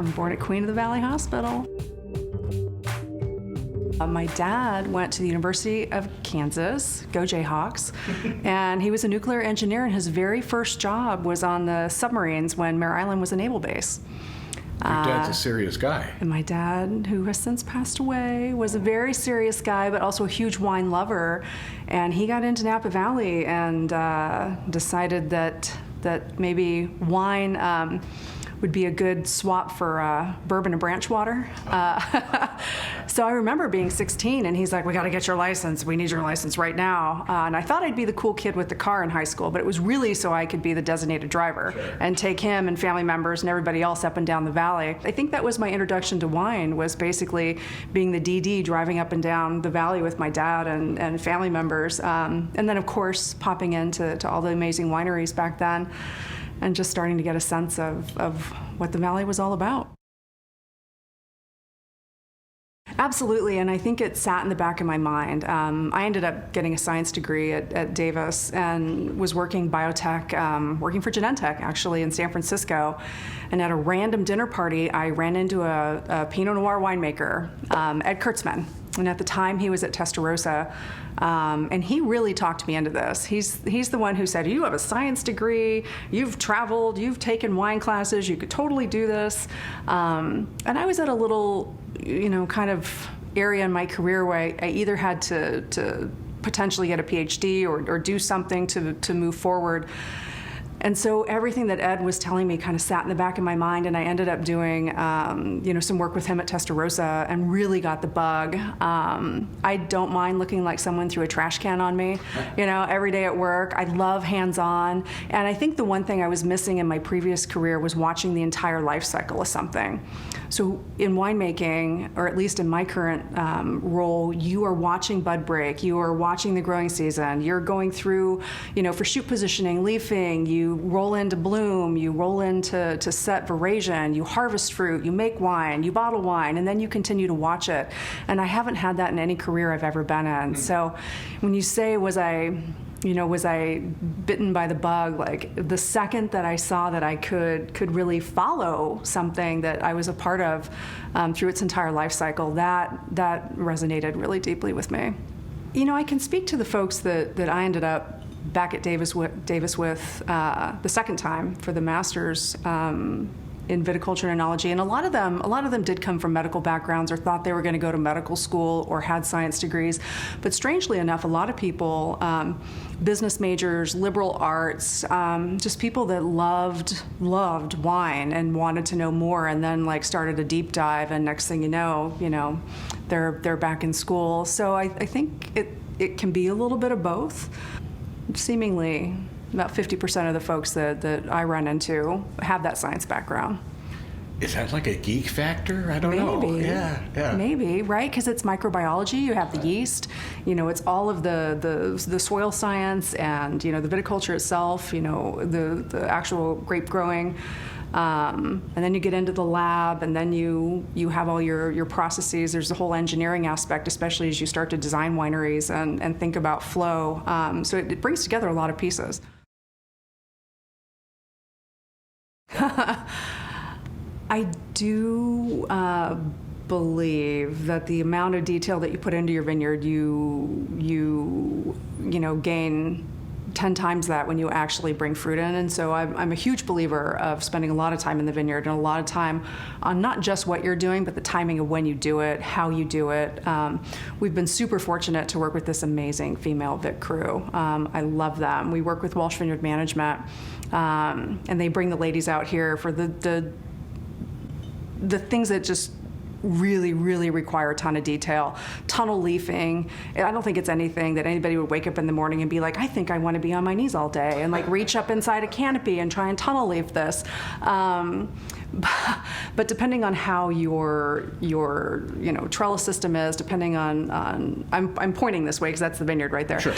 I'm born at Queen of the Valley Hospital. My dad went to the University of Kansas, go Jayhawks, and he was a nuclear engineer, and his very first job was on the submarines when Mare Island was a naval base. Your dad's a serious guy. And my dad, who has since passed away, was a very serious guy, but also a huge wine lover. And he got into Napa Valley and decided that maybe wine would be a good swap for bourbon and branch water. So I remember being 16, and he's like, we got to get your license. We need your license right now. And I thought I'd be the cool kid with the car in high school, but it was really so I could be the designated driver and take him and family members and everybody else up and down the valley. I think that was my introduction to wine, was basically being the DD, driving up and down the valley with my dad and family members. And then, of course, popping into all the amazing wineries back then, and just starting to get a sense of what the Valley was all about. Absolutely, and I think it sat in the back of my mind. I ended up getting a science degree at Davis and was working biotech, working for Genentech actually in San Francisco. And at a random dinner party, I ran into a Pinot Noir winemaker, Ed Kurtzman. And at the time, he was at Testarossa, and he really talked me into this. He's the one who said, you have a science degree, you've traveled, you've taken wine classes, you could totally do this. And I was at a little, kind of area in my career where I either had to potentially get a PhD or do something to move forward. And so everything that Ed was telling me kind of sat in the back of my mind, and I ended up doing, some work with him at Testarossa and really got the bug. I don't mind looking like someone threw a trash can on me, every day at work. I love hands-on. And I think the one thing I was missing in my previous career was watching the entire life cycle of something. So in winemaking, or at least in my current role, you are watching bud break, you are watching the growing season, you're going through, for shoot positioning, leafing, you roll into bloom, you roll into set veraison, you harvest fruit, you make wine, you bottle wine, and then you continue to watch it. And I haven't had that in any career I've ever been in. So when you say, was I bitten by the bug? Like the second that I saw that I could really follow something that I was a part of through its entire life cycle, that resonated really deeply with me. I can speak to the folks that I ended up back at Davis with the second time for the master's in viticulture and enology, and a lot of them did come from medical backgrounds or thought they were going to go to medical school or had science degrees. But strangely enough, a lot of people, business majors, liberal arts, just people that loved wine and wanted to know more, and then started a deep dive, and next thing you know, they're back in school. So I think it can be a little bit of both. Seemingly, about 50% of the folks that I run into have that science background. Is that like a geek factor? I don't know. Yeah. Maybe, right? Because it's microbiology. You have the yeast. It's all of the soil science and the viticulture itself. The actual grape growing. And then you get into the lab, and then you have all your processes. There's the whole engineering aspect, especially as you start to design wineries and think about flow. So it brings together a lot of pieces. I do believe that the amount of detail that you put into your vineyard, you gain 10 times that when you actually bring fruit in. And so I'm a huge believer of spending a lot of time in the vineyard and a lot of time on not just what you're doing, but the timing of when you do it, how you do it. We've been super fortunate to work with this amazing female Vic crew. I love them. We work with Walsh Vineyard Management, and they bring the ladies out here for the things that just really, really require a ton of detail. Tunnel leafing. I don't think it's anything that anybody would wake up in the morning and be like, I think I want to be on my knees all day and reach up inside a canopy and try and tunnel leaf this. But depending on how your trellis system is, depending on I'm pointing this way because that's the vineyard right there. Sure.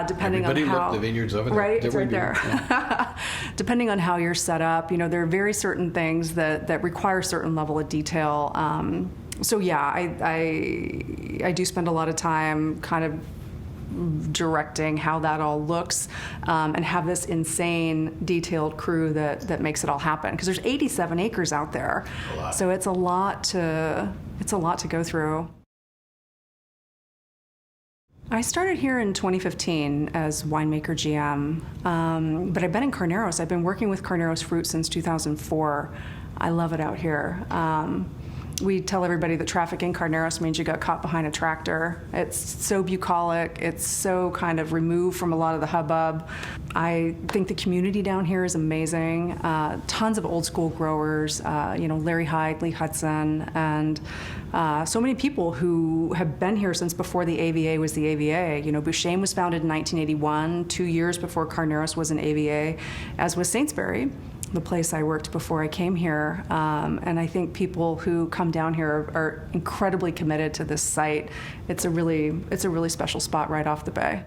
Depending Everybody on how look, the vineyard's over there. Right, it's right there. Yeah. Depending on how you're set up, there are very certain things that require a certain level of detail. So yeah, I do spend a lot of time kind of directing how that all looks, and have this insane detailed crew that makes it all happen. Because there's 87 acres out there, so it's a lot to go through. I started here in 2015 as Winemaker GM, but I've been in Carneros. I've been working with Carneros fruit since 2004. I love it out here. We tell everybody that traffic in Carneros means you got caught behind a tractor. It's so bucolic. It's so kind of removed from a lot of the hubbub. I think the community down here is amazing. Tons of old school growers, Larry Hyde, Lee Hudson, and so many people who have been here since before the AVA was the AVA. Bourchaine was founded in 1981, 2 years before Carneros was an AVA, as was Saintsbury, the place I worked before I came here. And I think people who come down here are incredibly committed to this site. It's a really special spot right off the bay.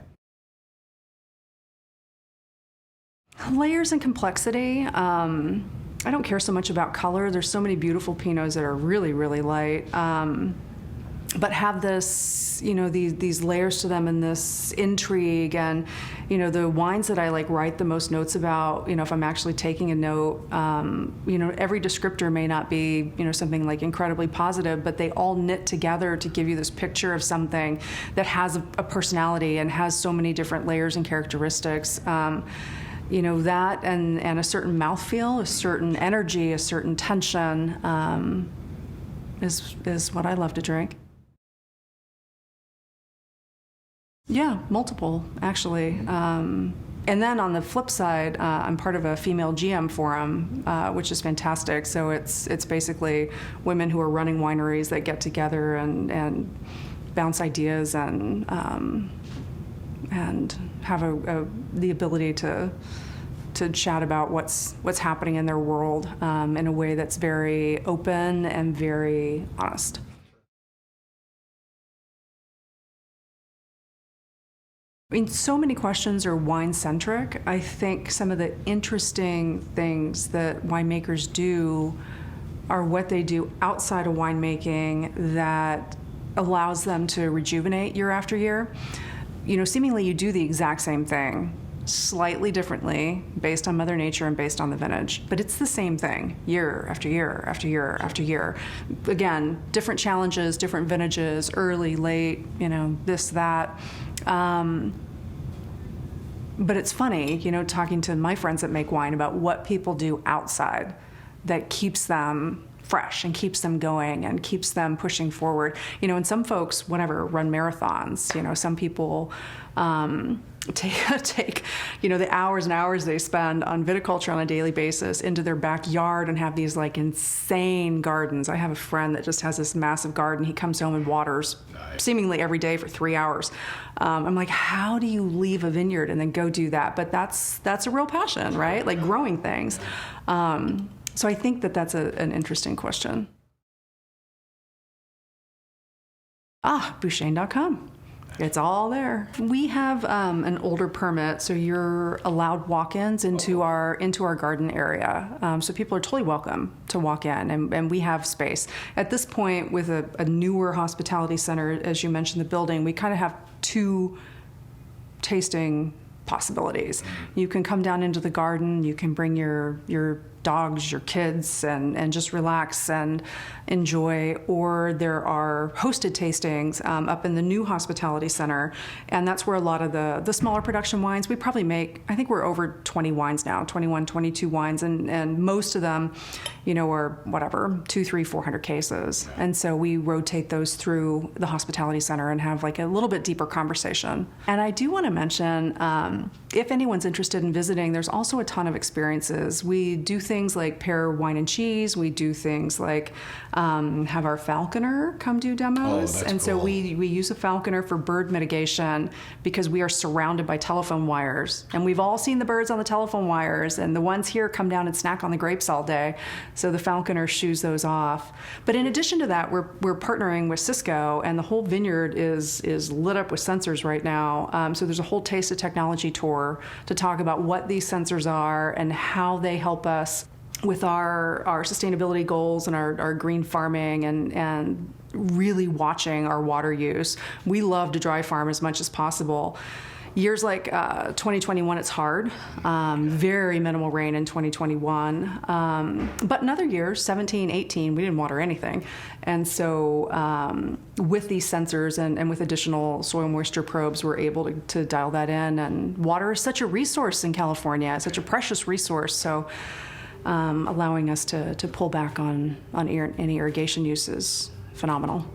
Layers and complexity. I don't care so much about color. There's so many beautiful Pinots that are really, really light, but have this, these layers to them and this intrigue. And, the wines that I write the most notes about, if I'm actually taking a note, every descriptor may not be, something incredibly positive, but they all knit together to give you this picture of something that has a personality and has so many different layers and characteristics. That and a certain mouthfeel, a certain energy, a certain tension is what I love to drink. Yeah, multiple, actually. And then on the flip side, I'm part of a female GM forum, which is fantastic. So it's basically women who are running wineries that get together and bounce ideas and have the ability to chat about what's happening in their world in a way that's very open and very honest. So many questions are wine-centric. I think some of the interesting things that winemakers do are what they do outside of winemaking that allows them to rejuvenate year after year. Seemingly you do the exact same thing, slightly differently based on Mother Nature and based on the vintage, but it's the same thing year after year after year after year. Again, different challenges, different vintages, early, late, this, that. But it's funny, talking to my friends that make wine about what people do outside that keeps them fresh and keeps them going and keeps them pushing forward. And some folks, run marathons. Some people take the hours and hours they spend on viticulture on a daily basis into their backyard and have these insane gardens. I have a friend that just has this massive garden. He comes home and waters seemingly every day for 3 hours. I'm like, how do you leave a vineyard and then go do that? But that's a real passion, right? Growing things. So I think that's an interesting question. Bourchaine.com. It's all there. We have an older permit, so you're allowed walk-ins into our garden area. So people are totally welcome to walk in, and we have space. At this point, with a newer hospitality center, as you mentioned, the building, we kind of have 2 tasting possibilities. You can come down into the garden, you can bring your dogs, your kids, and just relax and enjoy. Or there are hosted tastings up in the new hospitality center, and that's where a lot of the smaller production wines, we probably make, I think we're over 20 wines now, 21, 22 wines, and most of them, are 200, 300, 400 cases. And so we rotate those through the hospitality center and have a little bit deeper conversation. And I do want to mention, if anyone's interested in visiting, there's also a ton of experiences. We do things like pair wine and cheese. We do things like have our falconer come do demos. That's and cool. So we use a falconer for bird mitigation because we are surrounded by telephone wires. And we've all seen the birds on the telephone wires, and the ones here come down and snack on the grapes all day. So the falconer shoos those off. But in addition to that, we're partnering with Cisco, and the whole vineyard is lit up with sensors right now. So there's a whole taste of technology tour to talk about what these sensors are and how they help us with our sustainability goals and our green farming and really watching our water use. We love to dry farm as much as possible. Years like 2021, it's hard. Very minimal rain in 2021. But in other years, 17, 18, we didn't water anything. And so with these sensors and with additional soil moisture probes, we're able to dial that in. And water is such a resource in California, such a precious resource. So allowing us to pull back on any irrigation use is phenomenal.